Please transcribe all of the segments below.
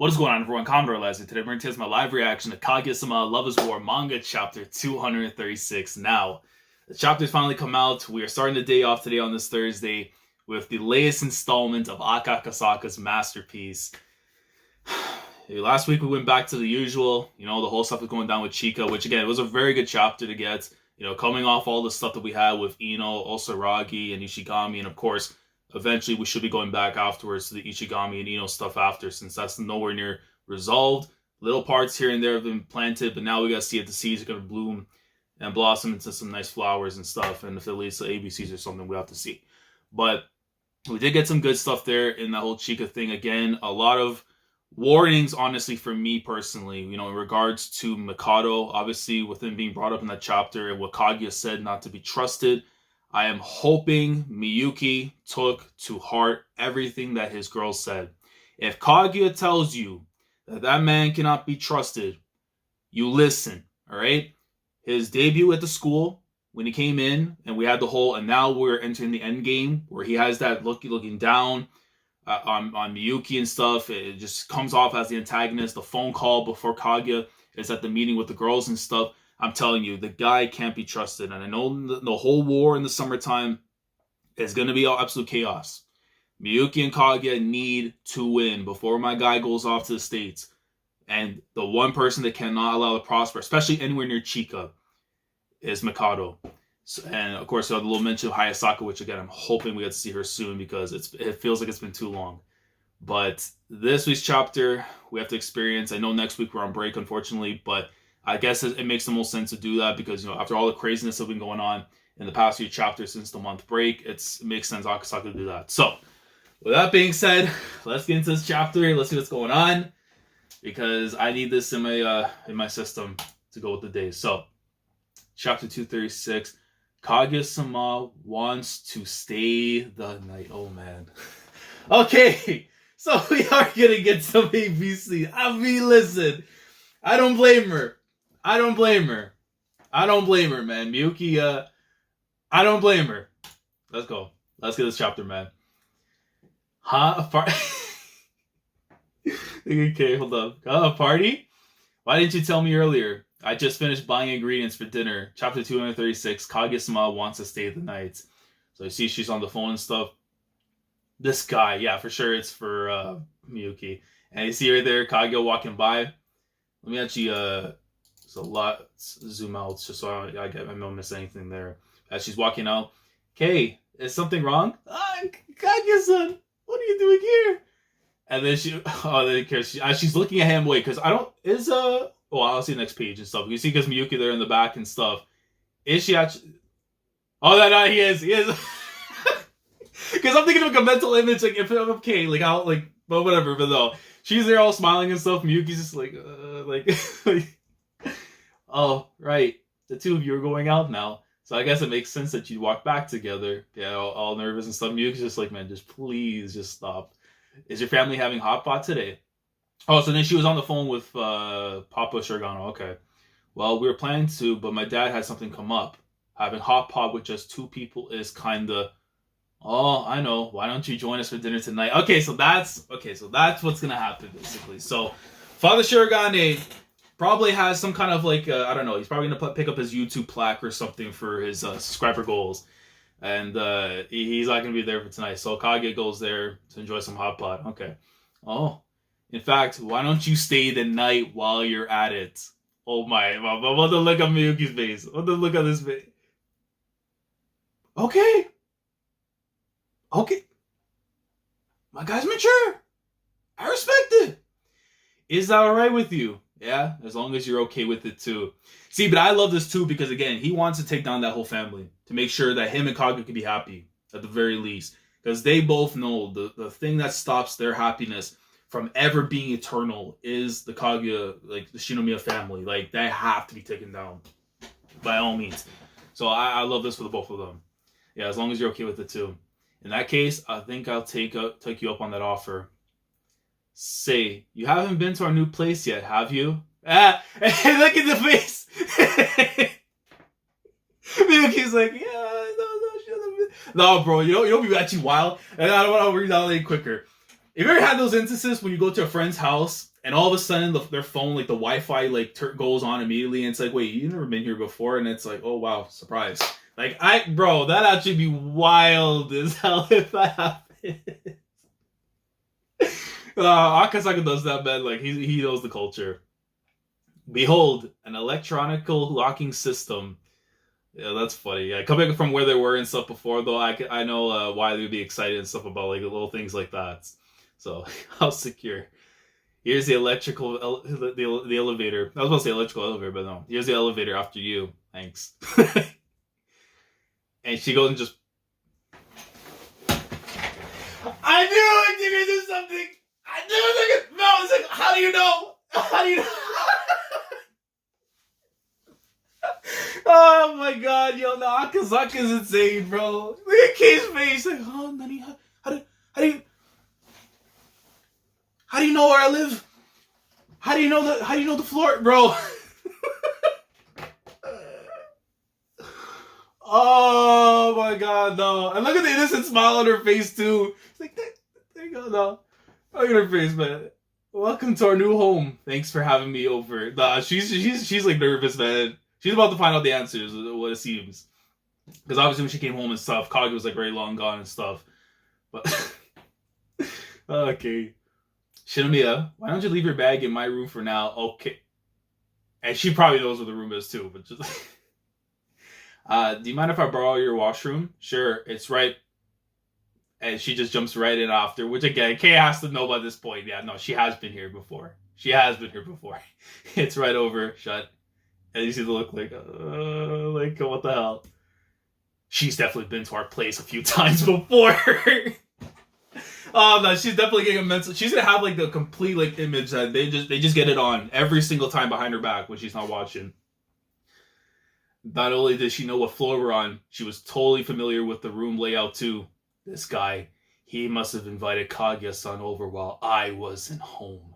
What is going on, everyone? Commodore Leslie. Today, we're going to take my live reaction to Kaguya-sama Love is War manga chapter 236. Now, the chapter's finally come out. We are starting the day off today on this Thursday with the latest installment of Akasaka's masterpiece. Last week, we went back to the usual. The whole stuff was going down with Chika, which, again, it was a very good chapter to get. Coming off all the stuff that we had with Iino, Osaragi, and Ishigami, and, of course, eventually, we should be going back afterwards to the Ishigami and Iino stuff after, since that's nowhere near resolved. Little parts here and there have been planted, but now we gotta see if the seeds are gonna bloom and blossom into some nice flowers and stuff, and if it leads to ABCs or something, we have to see. But we did get some good stuff there in that whole Chika thing. Again, a lot of warnings, honestly, for me personally, in regards to Mikado, obviously, with him being brought up in that chapter, and what Kaguya said, not to be trusted. I am hoping Miyuki took to heart everything that his girl said. If Kaguya tells you that that man cannot be trusted, you listen, all right? His debut at the school, when he came in, and we had the whole, and now we're entering the end game, where he has that looking down on Miyuki and stuff. It just comes off as the antagonist. The phone call before Kaguya is at the meeting with the girls and stuff. I'm telling you, the guy can't be trusted. And I know the whole war in the summertime is going to be absolute chaos. Miyuki and Kaguya need to win before my guy goes off to the States. And the one person that cannot allow to prosper, especially anywhere near Chika, is Mikado. So, and of course, the little mention of Hayasaka, which again, I'm hoping we get to see her soon because it feels like it's been too long. But this week's chapter, we have to experience. I know next week we're on break, unfortunately, but I guess it makes the most sense to do that because, after all the craziness that's been going on in the past few chapters since the month break, it makes sense Akasaka to do that. So, with that being said, let's get into this chapter. Let's see what's going on because I need this in my system to go with the day. So, chapter 236, Kaguya-sama wants to stay the night. Oh, man. Okay, so we are going to get some ABC. I mean, listen, I don't blame her. I don't blame her, man. Miyuki, I don't blame her. Let's go. Let's get this chapter, man. Huh? Okay, hold up. A party? Why didn't you tell me earlier? I just finished buying ingredients for dinner. Chapter 236, Kaguya-sama wants to stay the night. So you see she's on the phone and stuff. This guy, yeah, for sure it's for Miyuki. And you see right there, Kaguya walking by. Let me actually, it's a lot, zoom out just so I don't miss anything there. As she's walking out, okay, is something wrong? Kaguya-san, what are you doing here? And then she's looking at him, wait, because I'll see the next page and stuff. You see, because Miyuki there in the back and stuff. Is she actually, no, he is. Because I'm thinking of like a mental image, like, if okay, like, how, like, but whatever, but no. She's there all smiling and stuff. Miyuki's just like, oh, right. The two of you are going out now. So I guess it makes sense that you'd walk back together. Yeah, all nervous and stuff. Miyuki's just like, man, just please, just stop. Is your family having hot pot today? Oh, so then she was on the phone with Papa Shirogano. Okay. Well, we were planning to, but my dad had something come up. Having hot pot with just two people is kind of... Oh, I know. Why don't you join us for dinner tonight? Okay, so that's what's gonna happen basically. So, Father Shirogane probably has some kind of like I don't know. He's probably gonna pick up his YouTube plaque or something for his subscriber goals, and he's not gonna be there for tonight. So Kage goes there to enjoy some hot pot. Okay. Oh, in fact, why don't you stay the night while you're at it? Oh my! What the look on Miyuki's face? What the look on this face? Okay. Okay. My guy's mature. I respect it. Is that alright with you? Yeah, as long as you're okay with it too. See, but I love this too because, again, he wants to take down that whole family to make sure that him and Kaguya can be happy at the very least. Because they both know the thing that stops their happiness from ever being eternal is the Kaguya, like the Shinomiya family. Like, they have to be taken down by all means. So I love this for the both of them. Yeah, as long as you're okay with it too. In that case, I think I'll take you up on that offer. Say, you haven't been to our new place yet, have you? Ah, look at the face. Miyuki's like, yeah, no, shut up. No, bro, you don't be actually wild. And I don't want to read out any quicker. Have you ever had those instances when you go to a friend's house and all of a sudden their phone, like the Wi-Fi, like goes on immediately, and it's like, wait, you've never been here before, and it's like, oh wow, surprise. Like bro, that actually be wild as hell if that happened. Akasaka does that, man. Like he knows the culture. Behold, an electronical locking system. Yeah, that's funny. Yeah, coming from where they were and stuff before, though, I know why they'd be excited and stuff about like little things like that. So how secure. Here's the electrical the elevator. I was about to say electrical elevator, but no. Here's the elevator after you. Thanks. And she goes and just. I knew it. You do something. I knew it. No, it's like, how do you know? How do you know? Oh my god, yo, no, Akasaka's insane, bro. Look at Kei's face. Like, oh, Nani, how do you know where I live? How do you know the floor, bro? Oh my god, no. And look at the innocent smile on her face too. It's like, there you go, no. Look at her face, man. Welcome to our new home. Thanks for having me over. Nah, she's like nervous, man. She's about to find out the answers, what it seems. Because obviously when she came home and stuff, Kaguya was like very long gone and stuff. But okay. Shinomiya, why don't you leave your bag in my room for now? Okay. And she probably knows where the room is too, but just do you mind if I borrow your washroom? Sure, it's right. And she just jumps right in after, which again, Kei has to know by this point. Yeah, no, she has been here before. It's right over, shut. And you see the look like what the hell? She's definitely been to our place a few times before. Oh no, she's definitely getting a mental. She's gonna have like the complete like image that they just get it on every single time behind her back when she's not watching. Not only did she know what floor we're on, she was totally familiar with the room layout too. This guy, he must have invited Kaguya-san over while I wasn't home.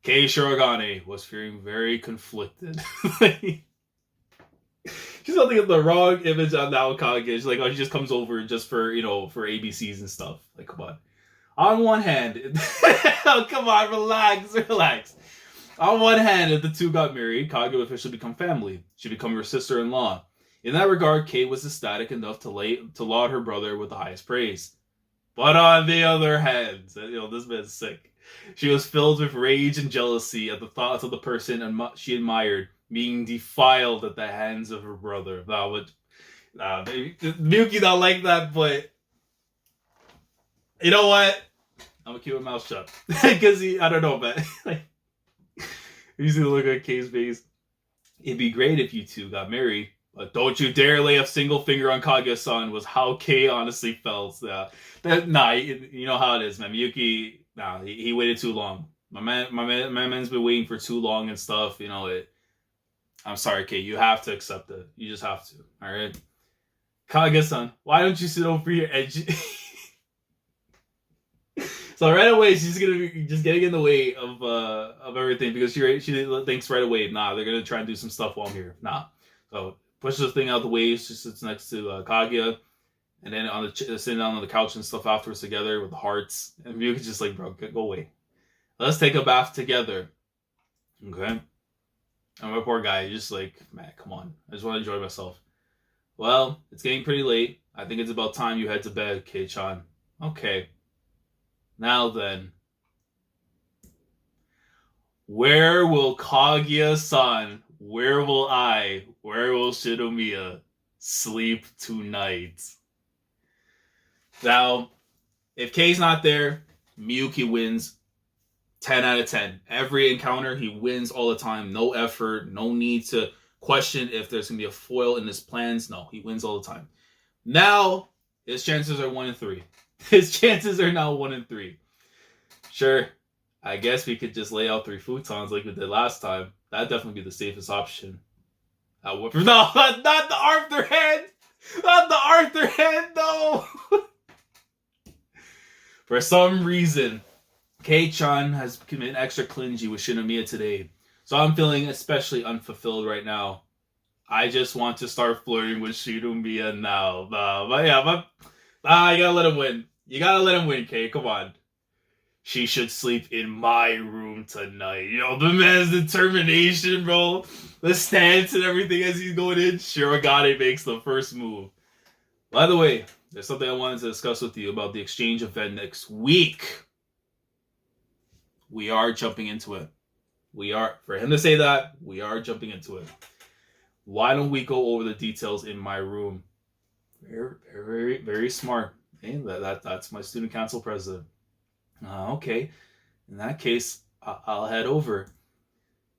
Kei Shirogane was feeling very conflicted. She's not thinking the wrong image on now Kaguya. She's like, oh, she just comes over just for, for ABCs and stuff. Like, come on. On one hand, oh, come on, relax. On one hand, if the two got married, Kaguya would officially become family. She'd become her sister-in-law. In that regard, Kei was ecstatic enough to laud her brother with the highest praise. But on the other hand, this man's sick. She was filled with rage and jealousy at the thoughts of the person she admired being defiled at the hands of her brother. Miyuki don't like that, but you know what? I'm gonna keep my mouth shut. Because I don't know, man. You see the look at Kei's face. It'd be great if you two got married, but don't you dare lay a single finger on Kaguya-san, was how Kei honestly felt. You know how it is, man. Miyuki, he waited too long. My man's been waiting for too long and stuff. I'm sorry, Kei. You have to accept it. You just have to. All right, Kaguya-san, why don't you sit over here and? So right away, she's gonna be just getting in the way of everything because she thinks right away, they're gonna try and do some stuff while I'm here. So pushes the thing out the way. She sits next to Kaguya, and then sitting down on the couch and stuff afterwards together with the hearts. And Miyuki's just like, bro, go away. Let's take a bath together. Okay. And my poor guy, just like, man, come on. I just want to enjoy myself. Well, it's getting pretty late. I think it's about time you head to bed, Kei-chan. Okay. Now then. Where will Kaguya-san, where will I, where will Shinomiya sleep tonight? Now, if Kei's not there, Miyuki wins 10 out of 10. Every encounter, he wins all the time. No effort, no need to question if there's going to be a foil in his plans. No, he wins all the time. Now, his chances are 1 in 3. His chances are now 1 in 3. Sure, I guess we could just lay out 3 futons like we did last time. That'd definitely be the safest option. No, not the Arthur hand! Not the Arthur hand, no! For some reason, Kei-chan has been extra clingy with Shinomiya today. So I'm feeling especially unfulfilled right now. I just want to start flirting with Shinomiya now. You gotta let him win. You gotta let him win, Kei. Come on. She should sleep in my room tonight. Yo, the man's determination, bro. The stance and everything as he's going in. Shirogane makes the first move. By the way, there's something I wanted to discuss with you about the exchange event next week. We are jumping into it. For him to say that, we are jumping into it. Why don't we go over the details in my room? Very, very, very smart. Hey, that's my student council president. Okay. In that case, I'll head over.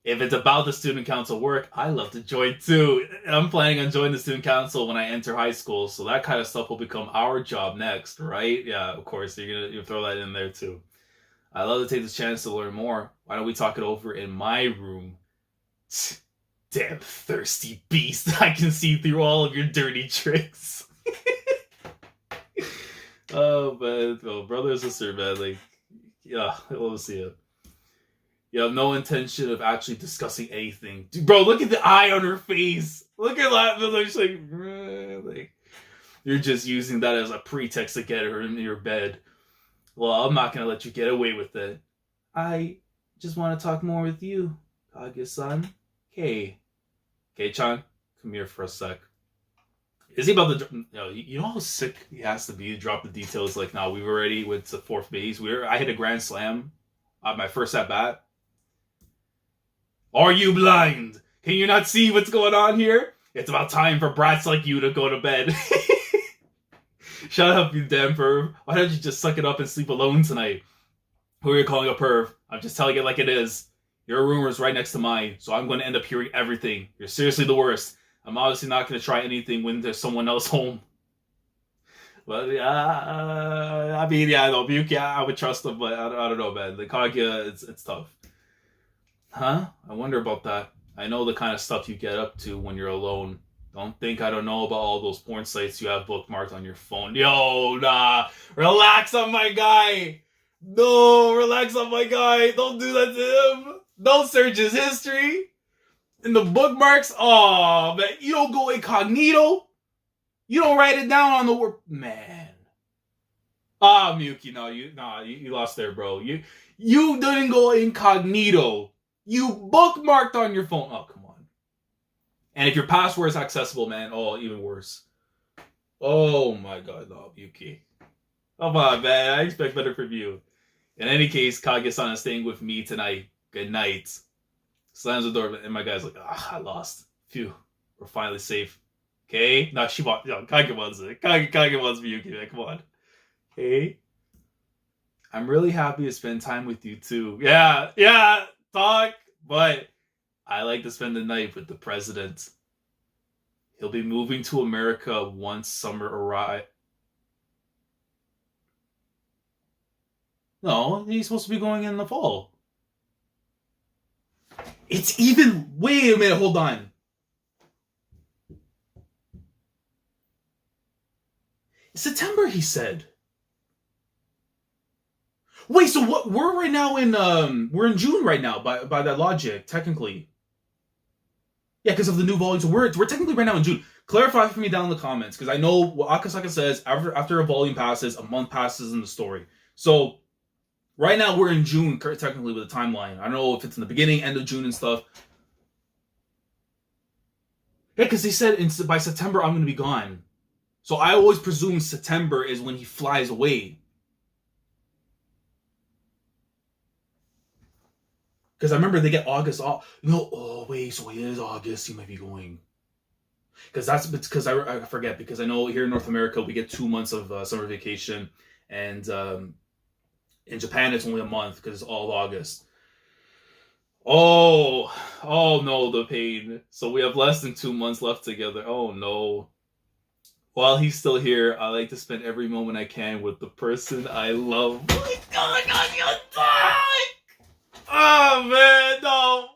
If it's about the student council work, I love to join too. I'm planning on joining the student council when I enter high school, so that kind of stuff will become our job next, right? Yeah, of course, you throw that in there too. I love to take this chance to learn more. Why don't we talk it over in my room? Damn thirsty beast! I can see through all of your dirty tricks. Oh man, brother and sister, man, like, yeah, I love to see it. You have no intention of actually discussing anything. Dude, bro, look at the eye on her face. Look at that. She's like, you're just using that as a pretext to get her in your bed. Well, I'm not going to let you get away with it. I just want to talk more with you, Kaguya-san. Okay. Okay-chan, come here for a sec. Is he about to... You know how sick he has to be to drop the details? Like, now we've already went to fourth base. I hit a grand slam on my first at-bat. Are you blind? Can you not see what's going on here? It's about time for brats like you to go to bed. Shut up, you damn perv. Why don't you just suck it up and sleep alone tonight? Who are you calling a perv? I'm just telling it like it is. Your room is right next to mine, so I'm going to end up hearing everything. You're seriously the worst. I'm obviously not going to try anything when there's someone else home. But I mean, yeah, no, Miyuki, I would trust him, but I don't know, man. The Kaguya, it's tough. Huh? I wonder about that. I know the kind of stuff you get up to when you're alone. Don't think I don't know about all those porn sites you have bookmarked on your phone. Yo, nah. Relax on my guy. No, relax on my guy. Don't do that to him. Don't search his history. And the bookmarks, oh, man. You don't go incognito. You don't write it down on the word. Man. Miyuki, you lost there, bro. You didn't go incognito. You bookmarked on your phone. Oh, come on. And if your password is accessible, man, oh, even worse. Oh my god, no, Miyuki. Come on, man. I expect better from you. In any case, Kaguya-san is staying with me tonight. Good night. Slams the door, and my guy's like, I lost. Phew. We're finally safe. Okay? No, Kaguya wants it. Kaguya wants Miyuki, man. Come on. Okay? I'm really happy to spend time with you, too. Yeah. Talk, but I like to spend the night with the president. He'll be moving to America once summer arrives. No, he's supposed to be going in the fall. It's even... Wait a minute, hold on. September, he said. Wait, so what? We're right now we're in June right now by that logic, technically. Yeah, because of the new volume. So we're technically right now in June. Clarify for me down in the comments, because I know what Akasaka says, after a volume passes, a month passes in the story. So right now we're in June, technically, with the timeline. I don't know if it's in the beginning, end of June and stuff. Yeah, because they said by September I'm going to be gone. So I always presume September is when he flies away. Because I remember they get August off. Oh wait, so it is August. He might be going. Because I forget. Because I know here in North America we get 2 months of summer vacation, and in Japan it's only a month because it's all of August. Oh no, the pain. So we have less than 2 months left together. Oh no. While he's still here, I like to spend every moment I can with the person I love. What's going on your back? Oh man, no!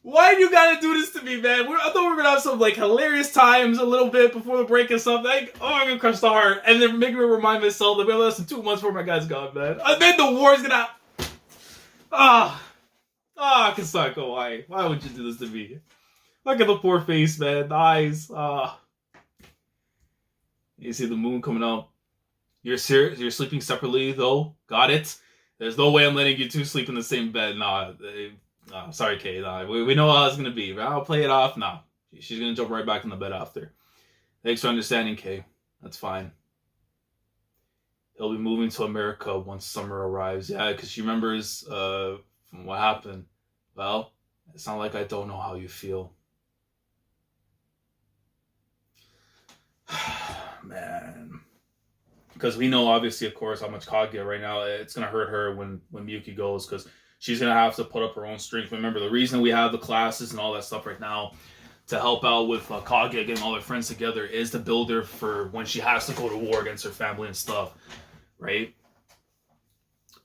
Why do you gotta do this to me, man? I thought we were gonna have some like hilarious times a little bit before the break or something. Like, I'm gonna crush the heart, and then make me remind myself that we have less than 2 months before my guy's gone, man. And then the war's gonna. Kasako, why would you do this to me? Look at the poor face, man. The eyes. You see the moon coming out. You're serious? You're sleeping separately, though? Got it? There's no way I'm letting you two sleep in the same bed. Nah, sorry, Kay. Nah, we know how it's gonna be. But I'll play it off. Nah, she's gonna jump right back in the bed after. Thanks for understanding, Kay. That's fine. He'll be moving to America once summer arrives. Yeah, because she remembers from what happened. Well, it's not like I don't know how you feel. Man. Because we know, obviously, of course, how much Kaguya right now, it's going to hurt her when Miyuki goes, because she's going to have to put up her own strength. Remember, the reason we have the classes and all that stuff right now to help out with Kaguya getting all her friends together is to build her for when she has to go to war against her family and stuff, right?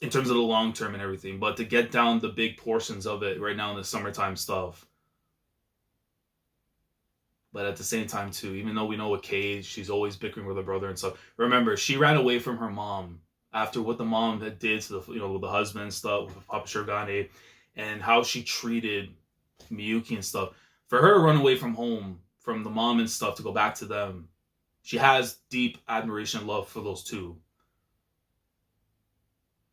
In terms of the long term and everything. But to get down the big portions of it right now in the summertime stuff. But at the same time, too, even though we know with Kay, she's always bickering with her brother and stuff. Remember, she ran away from her mom after what the mom had did to the, with the husband and stuff, with Papa Shirogane, and how she treated Miyuki and stuff. For her to run away from home, from the mom and stuff, to go back to them, she has deep admiration and love for those two.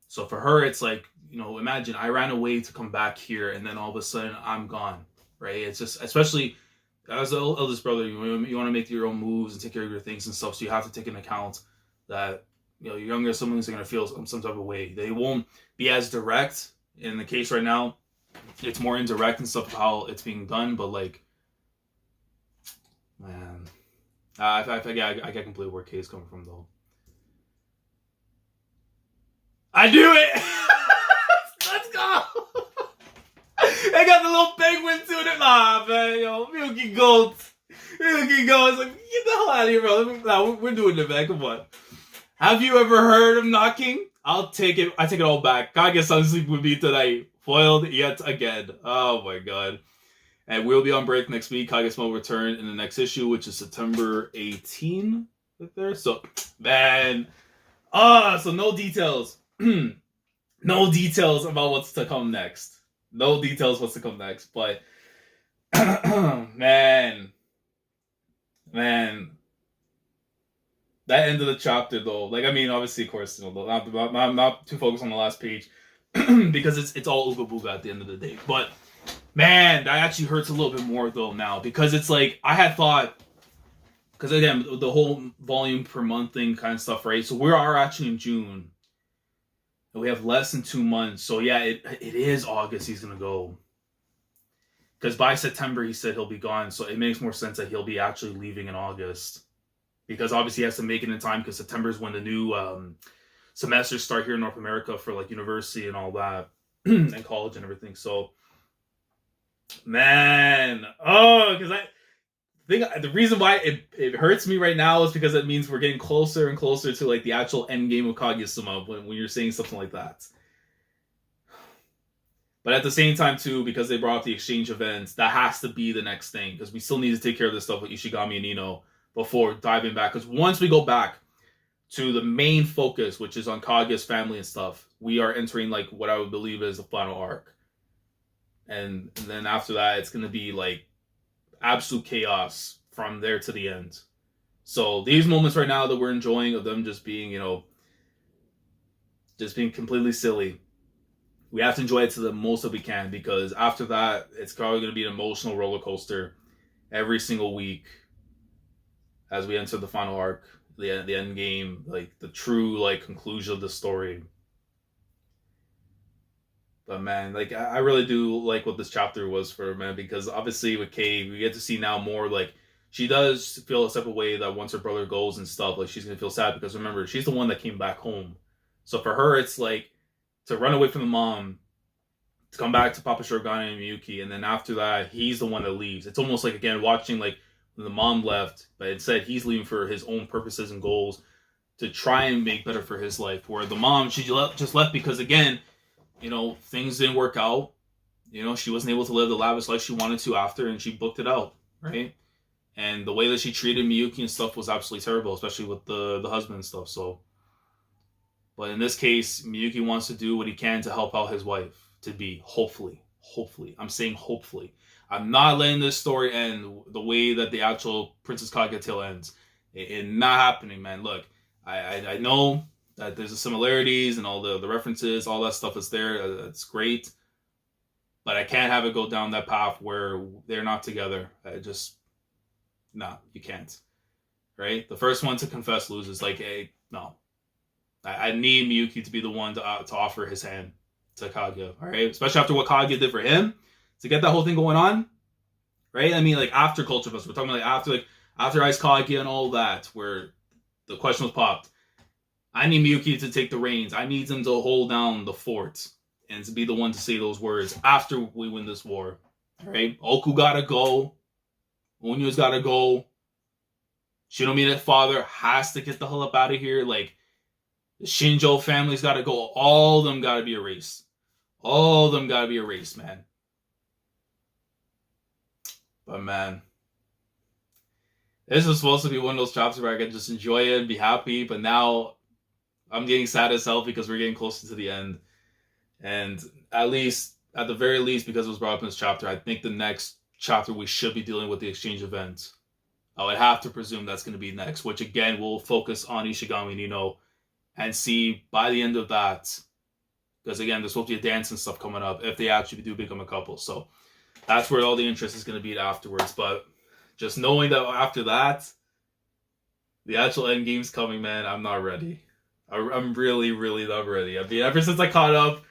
So for her, it's like, imagine I ran away to come back here, and then all of a sudden I'm gone, right? It's just, especially as the eldest brother, you want to make your own moves and take care of your things and stuff. So you have to take into account that your younger siblings are going to feel some type of way. They won't be as direct. In the case right now, it's more indirect and stuff how it's being done. But like, man, I get completely where Kay's coming from though. I do it. Let's go. I got the little penguin to it. Nah, man, Miyuki goes. It's like, get the hell out of here, bro. Nah, we're doing it, man. Come on. Have you ever heard of knocking? I'll take it. I take it all back. Kaguya-san sleep with me tonight. Foiled yet again. Oh my god. And we'll be on break next week. Kaguya-sama will return in the next issue, which is September 18. Right there. So, man. So no details. No details about what's to come next. No details what's to come next, but man, that end of the chapter though, like, I mean, obviously, of course, I'm not too focused on the last page because it's all ooga booga at the end of the day. But man, that actually hurts a little bit more though now, because it's like I had thought, because again, the whole volume per month thing kind of stuff, right? So we are actually in June. We have less than 2 months. So yeah, it is August he's going to go. Because by September he said he'll be gone. So it makes more sense that he'll be actually leaving in August. Because obviously he has to make it in time, because September is when the new semesters start here in North America for like university and all that. And college and everything. So, man. Because the reason why it hurts me right now is because it means we're getting closer and closer to like the actual end game of Kaguya-sama when you're saying something like that. But at the same time too, because they brought up the exchange events, that has to be the next thing, because we still need to take care of this stuff with Ishigami and Iino before diving back. Because once we go back to the main focus, which is on Kaguya's family and stuff, we are entering like what I would believe is the final arc. And then after that, it's going to be like absolute chaos from there to the end. So these moments right now that we're enjoying of them just being, just being completely silly, we have to enjoy it to the most that we can, because after that, it's probably going to be an emotional roller coaster every single week as we enter the final arc, the end game, like the true like conclusion of the story. But man, like I really do like what this chapter was for her, man, because obviously with Kay, we get to see now more like she does feel a type of way that once her brother goes and stuff, like she's gonna feel sad, because remember, she's the one that came back home. So for her, it's like to run away from the mom, to come back to Papa Shirogane and Miyuki, and then after that, he's the one that leaves. It's almost like, again, watching like when the mom left, but instead he's leaving for his own purposes and goals to try and make better for his life. Where the mom, she just left because, again, things didn't work out. She wasn't able to live the lavish life she wanted to after, and she booked it out, right? And the way that she treated Miyuki and stuff was absolutely terrible, especially with the husband and stuff. So, but in this case, Miyuki wants to do what he can to help out his wife to be, hopefully, I'm saying hopefully. I'm not letting this story end the way that the actual Princess Kaguya tale ends. It's not happening, man. Look, I know that there's the similarities and all the references, all that stuff is there. It's great. But I can't have it go down that path where they're not together. No, you can't. Right? The first one to confess loses. Like, hey, no. I need Miyuki to be the one to offer his hand to Kaguya. All right? Especially after what Kaguya did for him. To get that whole thing going on. Right? I mean, like, after Culture Fest. We're talking like after Ice Kaguya and all that. Where the question was popped. I need Miyuki to take the reins. I need him to hold down the fort. And to be the one to say those words after we win this war. All right? Oku gotta go. Unyu's gotta go. Shinomi's father has to get the hell up out of here. Like, the Shinjo family's gotta go. All of them gotta be erased. All of them gotta be erased, man. But, man, this was supposed to be one of those chapters where I could just enjoy it and be happy. But now I'm getting sad as hell because we're getting closer to the end. And at the very least, because it was brought up in this chapter, I think the next chapter we should be dealing with the exchange event. I would have to presume that's going to be next, which again will focus on Ishigami and Iino and see by the end of that, because again, there's supposed to be a dance and stuff coming up if they actually do become a couple. So that's where all the interest is going to be afterwards. But just knowing that after that, the actual end game's coming, man, I'm not ready. I'm really, really not ready. I mean, ever since I caught up,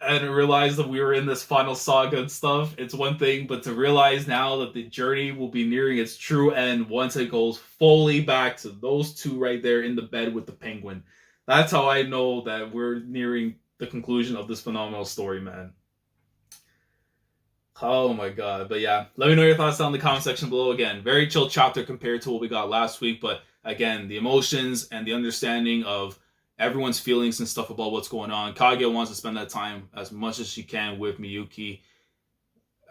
and realized that we were in this final saga and stuff, it's one thing, but to realize now that the journey will be nearing its true end once it goes fully back to those two right there in the bed with the penguin. That's how I know that we're nearing the conclusion of this phenomenal story, man. Oh my god. But yeah, let me know your thoughts down in the comment section below. Again, very chill chapter compared to what we got last week, but again, the emotions and the understanding of everyone's feelings and stuff about what's going on. Kaguya wants to spend that time as much as she can with Miyuki,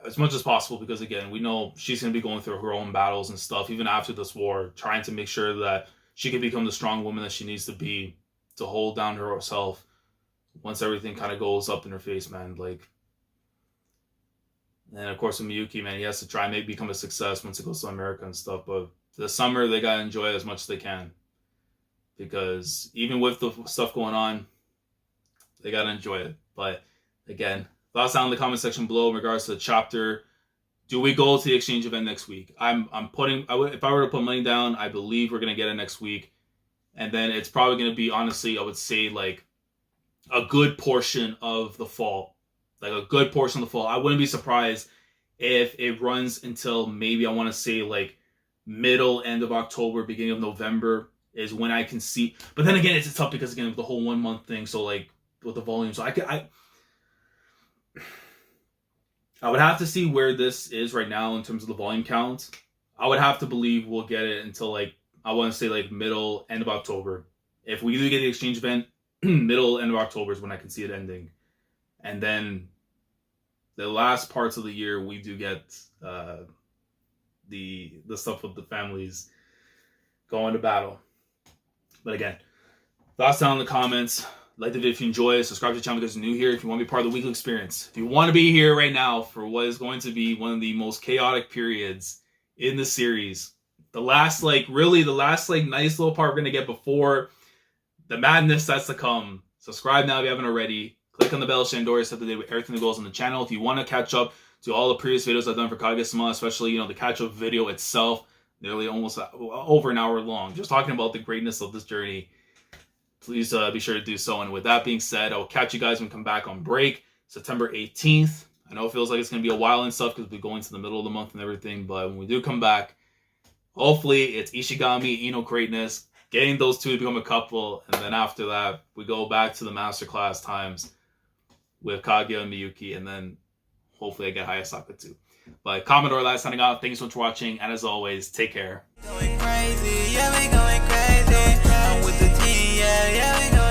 as much as possible, because again, we know she's going to be going through her own battles and stuff, even after this war, trying to make sure that she can become the strong woman that she needs to be to hold down herself once everything kind of goes up in her face, man. Like, and of course with Miyuki, man, he has to try and maybe become a success once it goes to America and stuff, but this summer they got to enjoy it as much as they can. Because even with the stuff going on, they gotta enjoy it. But again, thoughts down in the comment section below in regards to the chapter. Do we go to the exchange event next week? If I were to put money down, I believe we're gonna get it next week, and then it's probably gonna be, honestly, I would say like a good portion of the fall, I wouldn't be surprised if it runs until maybe, I want to say, like middle end of October, beginning of November. Is when I can see, but then again, it's tough because again of the whole 1 month thing. So like with the volume, so I would have to see where this is right now in terms of the volume count. I would have to believe we'll get it until like, I want to say like middle end of October. If we do get the exchange event, middle end of October is when I can see it ending, and then the last parts of the year we do get the stuff with the families going to battle. But again, thoughts down in the comments. Like the video if you enjoy it. Subscribe to the channel because you're new here. If you want to be part of the weekly experience. If you want to be here right now for what is going to be one of the most chaotic periods in the series. The last nice little part we're going to get before the madness that's to come. Subscribe now if you haven't already. Click on the bell, Shandora, set the day with everything that goes on the channel. If you want to catch up to all the previous videos I've done for Kaguya-sama, especially, the catch-up video itself, nearly almost over an hour long, just talking about the greatness of this journey. Please be sure to do so. And with that being said, I will catch you guys when we come back on break, September 18th. I know it feels like it's going to be a while and stuff because we're going to the middle of the month and everything, but when we do come back, hopefully it's Ishigami, Iino greatness, getting those two to become a couple, and then after that, we go back to the masterclass times with Kaguya and Miyuki, and then hopefully I get Hayasaka too. But Commodore last signing off. Thank you so much for watching, and as always, take care. Going crazy, yeah, we going crazy. I'm with the team, yeah, we going